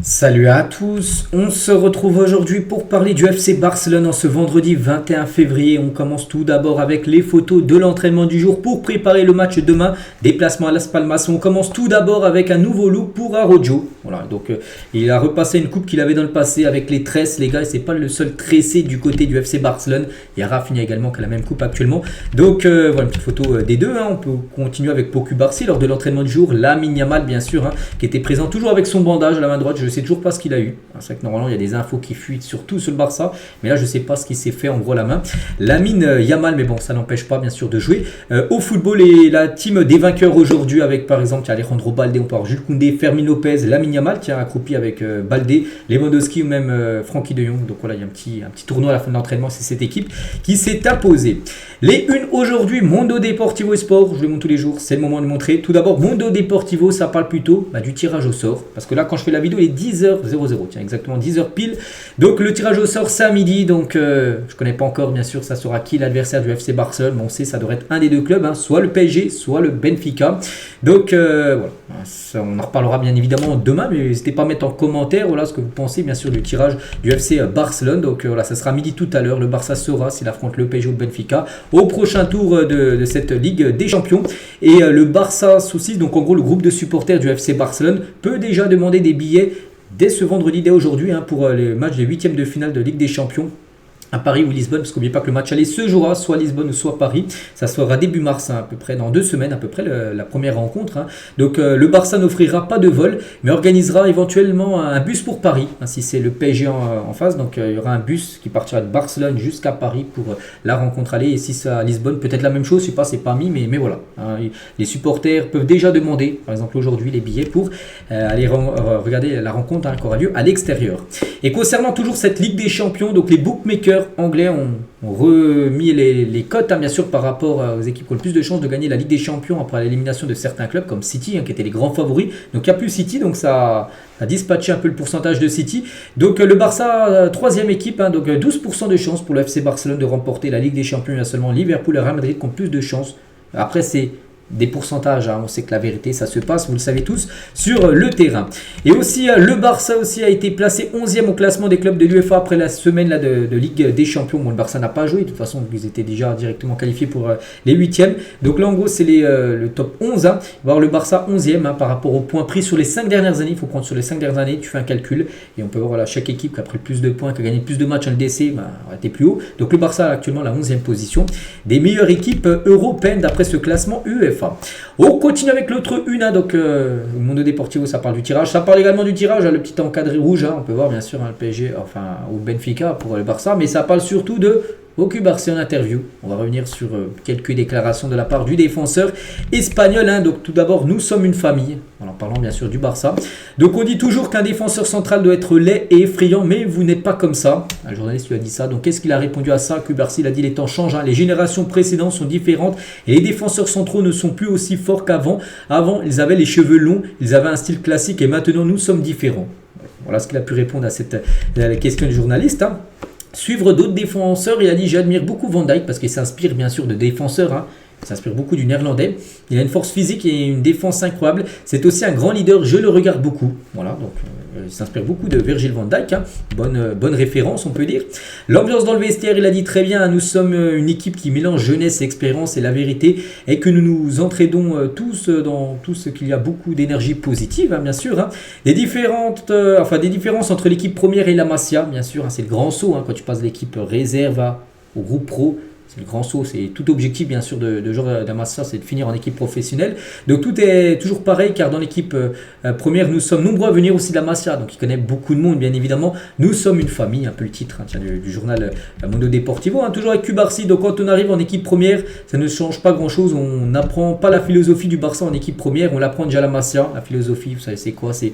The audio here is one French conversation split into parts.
Salut à tous, on se retrouve aujourd'hui pour parler du FC Barcelone en ce vendredi 21 février. On commence tout d'abord avec les photos de l'entraînement du jour pour préparer le match demain. Déplacement à Las Palmas. On commence tout d'abord avec un nouveau look pour Araujo. Voilà, donc il a repassé une coupe qu'il avait dans le passé avec les tresses. Les gars, c'est pas le seul tressé du côté du FC Barcelone. Il y a Rafinha également qui a la même coupe actuellement. Donc voilà une petite photo des deux. On peut continuer avec Poku Barsi lors de l'entraînement du jour. Lamine Yamal bien sûr, qui était présent toujours avec son bandage à la main droite. Je sais toujours pas ce qu'il a eu. C'est vrai que normalement il y a des infos qui fuitent surtout sur le Barça, mais là je sais pas ce qui s'est fait en gros la main. Lamine Yamal, mais bon ça n'empêche pas bien sûr de jouer au football. Et la team des vainqueurs aujourd'hui avec par exemple Alejandro Balde, on peut avoir Jules Koundé, Fermin Lopez, Lamine Yamal qui a accroupi avec Balde, Lewandowski ou même Frankie de Jong. Donc voilà, il y a un petit tournoi à la fin de l'entraînement. C'est cette équipe qui s'est imposée. Les unes aujourd'hui, Mundo Deportivo Sport, je le montre tous les jours, c'est le moment de montrer. Tout d'abord, Mundo Deportivo, ça parle plutôt du tirage au sort. Parce que là, quand je fais la vidéo, il est 10h00, tiens, exactement 10h pile. Donc le tirage au sort, c'est à midi. Donc je ne connais pas encore, bien sûr, ça sera qui l'adversaire du FC Barcelone. Mais on sait, ça devrait être un des deux clubs, soit le PSG, soit le Benfica. Donc voilà, ça, on en reparlera bien évidemment demain. Mais n'hésitez pas à mettre en commentaire ce que vous pensez, bien sûr, du tirage du FC Barcelone. Donc voilà, ça sera à midi tout à l'heure. Le Barça saura s'il affronte le PSG ou le Benfica au prochain tour de cette Ligue des Champions. Et le Barça aussi, donc en gros le groupe de supporters du FC Barcelone peut déjà demander des billets dès ce vendredi, dès aujourd'hui, pour les matchs des huitièmes de finale de Ligue des Champions à Paris ou Lisbonne, parce qu'oubliez pas que le match aller se jouera soit Lisbonne ou soit Paris. Ça sera début mars, à peu près dans 2 semaines à peu près la première rencontre. Donc le Barça n'offrira pas de vol, mais organisera éventuellement un bus pour Paris, si c'est le PSG en face. Donc il y aura un bus qui partira de Barcelone jusqu'à Paris pour la rencontre aller. Et si c'est à Lisbonne, peut-être la même chose, je sais pas, c'est pas mis, mais voilà. Les supporters peuvent déjà demander, par exemple aujourd'hui, les billets pour aller regarder la rencontre qui aura lieu à l'extérieur. Et concernant toujours cette Ligue des Champions, donc les bookmakers anglais ont remis les cotes, bien sûr, par rapport aux équipes qui ont le plus de chances de gagner la Ligue des Champions après l'élimination de certains clubs comme City, qui étaient les grands favoris. Donc il n'y a plus City, donc ça a dispatché un peu le pourcentage de City. Donc le Barça, troisième équipe, donc 12% de chances pour le FC Barcelone de remporter la Ligue des Champions. Il y a seulement Liverpool et Real Madrid qui ont plus de chances. Après c'est des pourcentages, on sait que la vérité ça se passe, vous le savez tous, sur le terrain. Et aussi le Barça aussi a été placé 11e au classement des clubs de l'UEFA après la semaine de Ligue des Champions. Bon, le Barça n'a pas joué, de toute façon ils étaient déjà directement qualifiés pour les 8e. Donc là en gros c'est le top 11, on va voir le Barça 11e par rapport aux points pris sur les 5 dernières années. Il faut prendre sur les 5 dernières années, tu fais un calcul et on peut voir chaque équipe qui a pris le plus de points, qui a gagné le plus de matchs en LDC, a été plus haut. Donc le Barça a actuellement la 11e position des meilleures équipes européennes d'après ce classement UEFA. On continue avec l'autre une, donc Mundo Deportivo, ça parle du tirage, ça parle également du tirage, le petit encadré rouge, on peut voir bien sûr le PSG, ou Benfica pour le Barça, mais ça parle surtout de Poku Barsi en interview. On va revenir sur quelques déclarations de la part du défenseur espagnol. Donc tout d'abord, nous sommes une famille, en parlant bien sûr du Barça. Donc on dit toujours qu'un défenseur central doit être laid et effrayant, mais vous n'êtes pas comme ça. Un journaliste lui a dit ça. Donc qu'est-ce qu'il a répondu à ça? Poku Barsi, il a dit les temps changent, les générations précédentes sont différentes et les défenseurs centraux ne sont plus aussi forts qu'avant. Avant, ils avaient les cheveux longs, ils avaient un style classique et maintenant nous sommes différents. Voilà ce qu'il a pu répondre à la question du journaliste. Suivre d'autres défenseurs, il a dit j'admire beaucoup Van Dijk parce qu'il s'inspire bien sûr de défenseurs, il s'inspire beaucoup du néerlandais, il a une force physique et une défense incroyable, c'est aussi un grand leader, je le regarde beaucoup, voilà, donc il s'inspire beaucoup de Virgil van Dijk, bonne référence on peut dire. L'ambiance dans le vestiaire, il a dit très bien, nous sommes une équipe qui mélange jeunesse et expérience et la vérité est que nous nous entraidons tous dans tout ce qu'il y a beaucoup d'énergie positive, bien sûr. Des différences entre l'équipe première et la Masia, bien sûr, c'est le grand saut, quand tu passes de l'équipe réserve au groupe pro. C'est le grand saut, c'est tout objectif bien sûr de joueur d'Amasia, c'est de finir en équipe professionnelle. Donc tout est toujours pareil car dans l'équipe première, nous sommes nombreux à venir aussi de la Masia, donc il connaît beaucoup de monde bien évidemment. Nous sommes une famille, un peu le titre du journal Mundo Deportivo, toujours avec Poku Barsi. Donc quand on arrive en équipe première, ça ne change pas grand chose, on n'apprend pas la philosophie du Barça en équipe première, on l'apprend déjà à la Masia. La philosophie, vous savez c'est quoi? C'est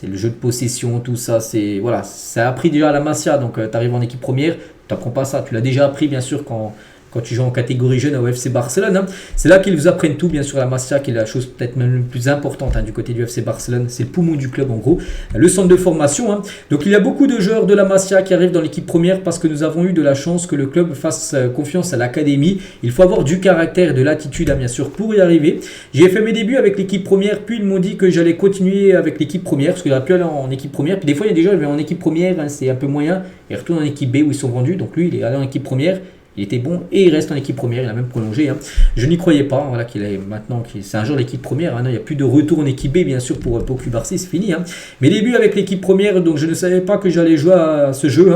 le jeu de possession, tout ça, ça a appris déjà à la Masia, donc tu arrives en équipe première, tu n'apprends pas ça, tu l'as déjà appris bien sûr quand quand tu joues en catégorie jeune au FC Barcelone. C'est là qu'ils vous apprennent tout, bien sûr, la Masia, qui est la chose peut-être même la plus importante du côté du FC Barcelone. C'est le poumon du club, en gros. Le centre de formation. Donc, il y a beaucoup de joueurs de la Masia qui arrivent dans l'équipe première parce que nous avons eu de la chance que le club fasse confiance à l'académie. Il faut avoir du caractère et de l'attitude, bien sûr, pour y arriver. J'ai fait mes débuts avec l'équipe première, puis ils m'ont dit que j'allais continuer avec l'équipe première parce qu'il aurait pu aller en équipe première. Puis des fois, il y a des gens qui vont en équipe première, c'est un peu moyen. Ils retournent en équipe B où ils sont vendus. Donc, lui, il est allé en équipe première. Il était bon et il reste en équipe première, il a même prolongé. Je n'y croyais pas, voilà, qu'il est maintenant, c'est un joueur d'équipe première. Il n'y a plus de retour en équipe B, bien sûr, pour Pau Cubarsí, c'est fini. Mes débuts avec l'équipe première, donc je ne savais pas que j'allais jouer à ce jeu.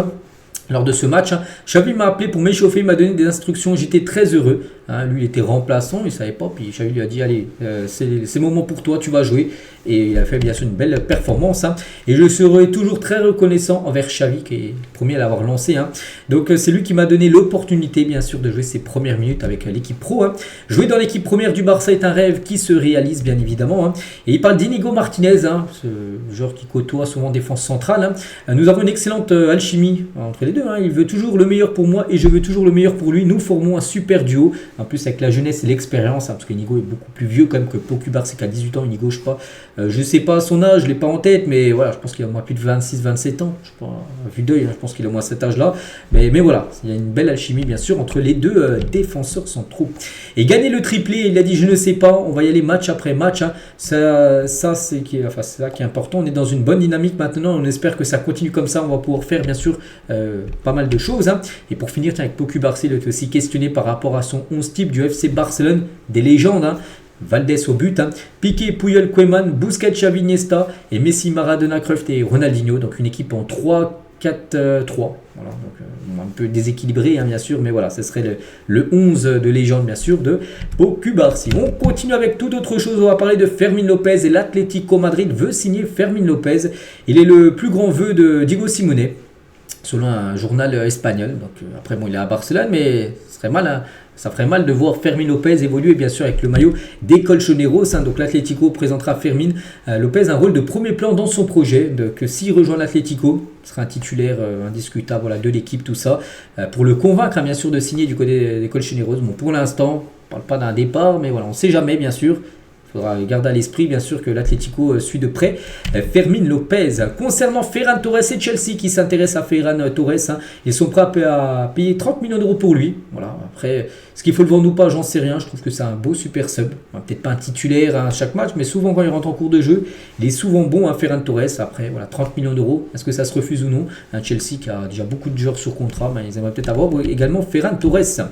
Lors de ce match, Xavi m'a appelé pour m'échauffer, il m'a donné des instructions, j'étais très heureux. Lui, il était remplaçant, il ne savait pas, puis Xavi lui a dit, allez, c'est le moment pour toi, tu vas jouer. Et il a fait bien sûr une belle performance. Et je serai toujours très reconnaissant envers Xavi, qui est le premier à l'avoir lancé. Donc c'est lui qui m'a donné l'opportunité, bien sûr, de jouer ses premières minutes avec l'équipe pro. Jouer dans l'équipe première du Barça est un rêve qui se réalise, bien évidemment. Et il parle d'Inigo Martinez, ce joueur qui côtoie souvent défense centrale. Nous avons une excellente alchimie entre les deux. Il veut toujours le meilleur pour moi et je veux toujours le meilleur pour lui. Nous formons un super duo. En plus, avec la jeunesse et l'expérience, parce qu'Inigo est beaucoup plus vieux quand même que Pau Cubarsí, qui a 18 ans. Inigo, je sais pas. Je sais pas son âge, je l'ai pas en tête, mais voilà, je pense qu'il a au moins plus de 26-27 ans. Je sais pas, vu d'œil, je pense qu'il a au moins cet âge-là. Mais voilà, il y a une belle alchimie, bien sûr, entre les deux défenseurs centraux. Et gagner le triplé, il a dit, je ne sais pas, on va y aller match après match. Ça c'est ça qui est important. On est dans une bonne dynamique maintenant. On espère que ça continue comme ça. On va pouvoir faire, bien sûr, pas mal de choses. Et pour finir, avec Pau Cubarsí, il est aussi questionné par rapport à son 11 type du FC Barcelone, des légendes. Valdés au but, Piqué, Puyol, Koeman, Busquets, Xavi, Iniesta et Messi, Maradona, Cruyff et Ronaldinho. Donc une équipe en 3-4-3. Voilà, donc un peu déséquilibré, bien sûr, mais voilà, ce serait le 11 de légende, bien sûr, de Pau Cubarsí. On continue avec toute autre chose. On va parler de Fermín López et l'Atlético Madrid veut signer Fermín López. Il est le plus grand vœu de Diego Simeone, selon un journal espagnol. Donc après, bon, il est à Barcelone, mais ce serait mal. Ça ferait mal de voir Fermín López évoluer, bien sûr, avec le maillot des Colchoneros. Donc l'Atlético présentera Fermín López un rôle de premier plan dans son projet. Que s'il rejoint l'Atlético, il sera un titulaire indiscutable de l'équipe, tout ça. Pour le convaincre, bien sûr, de signer du côté des Colchoneros. Bon, pour l'instant, on ne parle pas d'un départ, mais voilà, on ne sait jamais, bien sûr. Il faudra garder à l'esprit, bien sûr, que l'Atlético suit de près Fermín López. Concernant Ferran Torres et Chelsea qui s'intéressent à Ferran Torres, ils sont prêts à payer 30 millions d'euros pour lui. Voilà. Après, ce qu'il faut le vendre ou pas, j'en sais rien. Je trouve que c'est un beau super sub. Peut-être pas un titulaire à chaque match, mais souvent quand il rentre en cours de jeu, il est souvent bon, Ferran Torres. Après, voilà, 30 millions d'euros. Est-ce que ça se refuse ou non? Chelsea qui a déjà beaucoup de joueurs sur contrat, ils aimeraient peut-être avoir également Ferran Torres.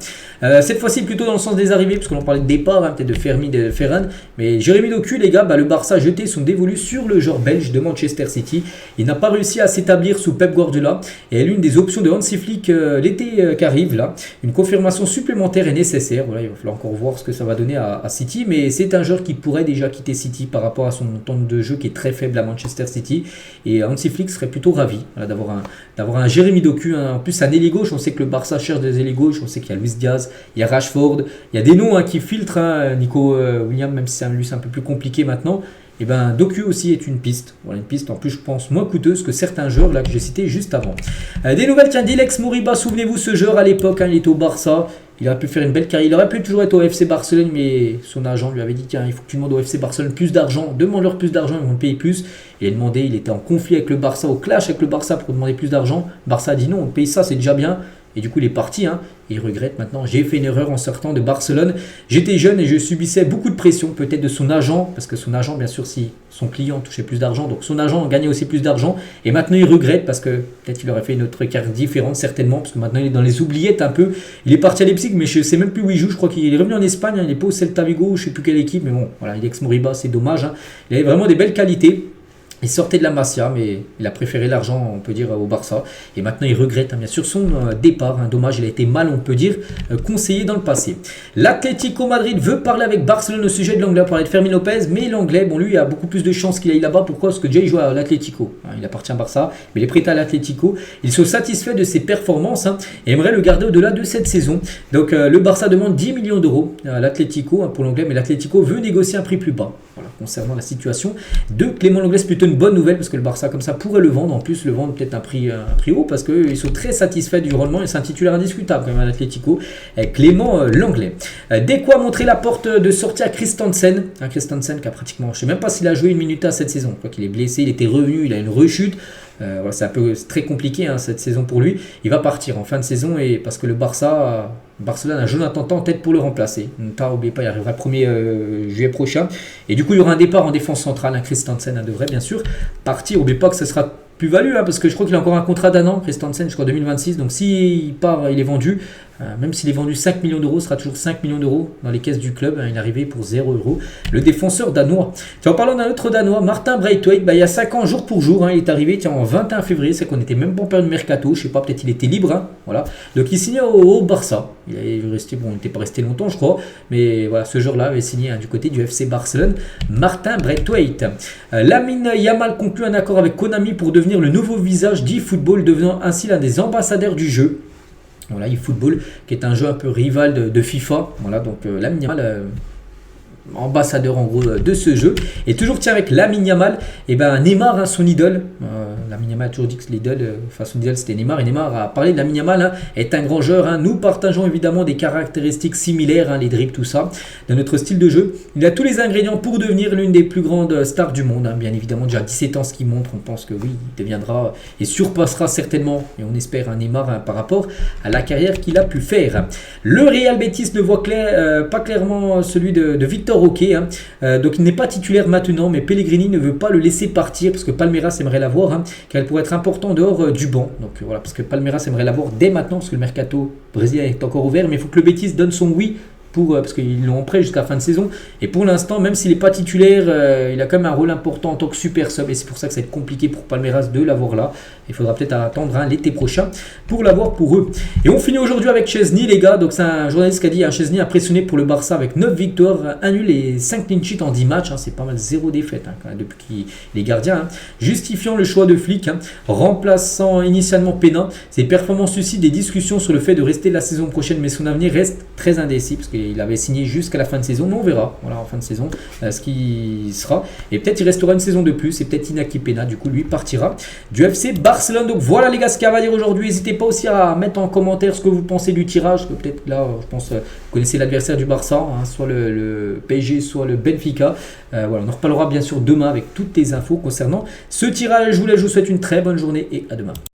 Cette fois-ci, plutôt dans le sens des arrivées, parce que l'on parlait de départ, peut-être de Fermín, de Ferran, mais Jérémy Doku, les gars, le Barça a jeté son dévolu sur le joueur belge de Manchester City. Il n'a pas réussi à s'établir sous Pep Guardiola et est l'une des options de Hansi Flick l'été qui arrive là. Une confirmation supplémentaire est nécessaire. Voilà, il va falloir encore voir ce que ça va donner à City, mais c'est un joueur qui pourrait déjà quitter City par rapport à son temps de jeu qui est très faible à Manchester City. Et Hansi Flick serait plutôt ravi d'avoir un Jérémy Doku. En plus, un ailier gauche. On sait que le Barça cherche des ailiers gauche. On sait qu'il y a Luis Diaz, il y a Rashford, il y a des noms qui filtrent. Nico Williams, même si c'est un peu plus compliqué maintenant, et Doku aussi est une piste. Voilà, une piste en plus, je pense, moins coûteuse que certains joueurs là que j'ai cités juste avant. Des nouvelles, d'Ilex Moriba, souvenez-vous, ce joueur à l'époque, il était au Barça, il aurait pu faire une belle carrière, il aurait pu toujours être au FC Barcelone, mais son agent lui avait dit, tiens, il faut que tu demandes au FC Barcelone plus d'argent, demande-leur plus d'argent, ils vont te payer plus. Il a demandé, il était en conflit avec le Barça, au clash avec le Barça pour demander plus d'argent. Barça a dit non, on paye ça, c'est déjà bien. Et du coup, il est parti. Il regrette maintenant. J'ai fait une erreur en sortant de Barcelone. J'étais jeune et je subissais beaucoup de pression, peut-être de son agent, parce que son agent, bien sûr, si son client touchait plus d'argent, donc son agent gagnait aussi plus d'argent. Et maintenant, il regrette parce que peut-être qu'il aurait fait une autre carrière différente, certainement, parce que maintenant, il est dans les oubliettes un peu. Il est parti à Leipzig, mais je ne sais même plus où il joue. Je crois qu'il est revenu en Espagne. Il n'est pas au Celta Vigo, je ne sais plus quelle équipe, mais bon, voilà, Ilex Moriba, c'est dommage. Il avait vraiment des belles qualités. Il sortait de la Masia, mais il a préféré l'argent, on peut dire, au Barça. Et maintenant, il regrette, bien sûr, son départ. Dommage, il a été mal, on peut dire, conseillé dans le passé. L'Atlético Madrid veut parler avec Barcelone au sujet de l'anglais. On parlait de Fermín López, mais l'anglais, bon, lui, il a beaucoup plus de chances qu'il aille là-bas. Pourquoi? Parce que déjà, il joue à l'Atlético. Il appartient à Barça, mais il est prêté à l'Atlético. Ils sont satisfaits de ses performances et aimeraient le garder au-delà de cette saison. Donc, le Barça demande 10 millions d'euros à l'Atlético pour l'anglais, mais l'Atlético veut négocier un prix plus bas. voilà, concernant la situation de Clément Lenglet, c'est plutôt une bonne nouvelle parce que le Barça comme ça pourrait le vendre, en plus le vendre peut-être un prix haut parce qu'ils sont très satisfaits du rendement et c'est un titulaire indiscutable quand même à l'Atlético, Clément Lenglet. Dès quoi montrer la porte de sortie à Christensen, Christensen qui a pratiquement, je ne sais même pas s'il a joué une minute à cette saison, je crois qu'il est blessé, il était revenu, il a une rechute. Voilà, c'est très compliqué cette saison pour lui. Il va partir en fin de saison et parce que le Barcelone a Jonathan Tah en tête pour le remplacer. N'oubliez pas, il arrivera le 1er juillet prochain. Et du coup, il y aura un départ en défense centrale. Christensen devrait bien sûr partir. N'oubliez pas que ce sera plus-value parce que je crois qu'il a encore un contrat d'un an, Christensen, jusqu'en 2026. Donc s'il part, il est vendu. Même s'il est vendu 5 millions d'euros, ce sera toujours 5 millions d'euros dans les caisses du club. Il est arrivé pour 0 euros. Le défenseur danois. En parlant d'un autre danois, Martin Braithwaite, il y a 5 ans, jour pour jour, il est arrivé en 21 février. C'est qu'on n'était même pas en période de mercato. Je sais pas, peut-être il était libre. Voilà. Donc il signait au Barça. Il n'était pas resté longtemps, je crois. Mais voilà, ce jour-là, il avait signé du côté du FC Barcelone. Martin Braithwaite. Lamine Yamal conclut un accord avec Konami pour devenir le nouveau visage d'eFootball, devenant ainsi l'un des ambassadeurs du jeu. Voilà, eFootball, qui est un jeu un peu rival de FIFA. Voilà, donc Lamine Yamal, ambassadeur en gros de ce jeu. Et toujours avec Lamine Yamal, Neymar, son idole. Lamine Yamal a toujours dit que l'idole, son idole c'était Neymar. Et Neymar a parlé de Lamine Yamal, est un grand joueur. Nous partageons évidemment des caractéristiques similaires, les dribbles, tout ça, dans notre style de jeu. Il a tous les ingrédients pour devenir l'une des plus grandes stars du monde. Bien évidemment, déjà 17 ans, ce qui montre, on pense que oui, il deviendra et surpassera certainement, et on espère, un Neymar par rapport à la carrière qu'il a pu faire. Le Real Betis ne voit pas clairement celui de Victor Roque. Donc il n'est pas titulaire maintenant, mais Pellegrini ne veut pas le laisser partir parce que Palmeiras aimerait l'avoir, car elle pourrait être important dehors du banc. Donc voilà, parce que Palmeiras aimerait l'avoir dès maintenant, parce que le mercato brésilien est encore ouvert, mais il faut que le Betis donne son oui. Parce qu'ils l'ont en prêt jusqu'à la fin de saison. Et pour l'instant, même s'il n'est pas titulaire, il a quand même un rôle important en tant que super sub. Et c'est pour ça que ça va être compliqué pour Palmeiras de l'avoir là. Il faudra peut-être attendre l'été prochain pour l'avoir pour eux. Et on finit aujourd'hui avec Chesney, les gars. Donc c'est un journaliste qui a dit Chesney impressionné pour le Barça avec 9 victoires, 1 nul et 5 clean sheets en 10 matchs. C'est pas mal, 0 défaite depuis qu'il est gardien. Justifiant le choix de Flick, remplaçant initialement Pena. Ses performances suscitent des discussions sur le fait de rester la saison prochaine, mais son avenir reste très indécis parce qu'il avait signé jusqu'à la fin de saison, mais on verra en fin de saison ce qui sera, et peut-être il restera une saison de plus, et peut-être Inaki Pena du coup lui partira du FC Barcelone. Donc voilà les gars ce qu'il y a à dire aujourd'hui. N'hésitez pas aussi à mettre en commentaire ce que vous pensez du tirage, que peut-être là je pense vous connaissez l'adversaire du Barça, soit le PSG soit le Benfica. Voilà, on en reparlera bien sûr demain avec toutes les infos concernant ce tirage. Je vous souhaite une très bonne journée et à demain.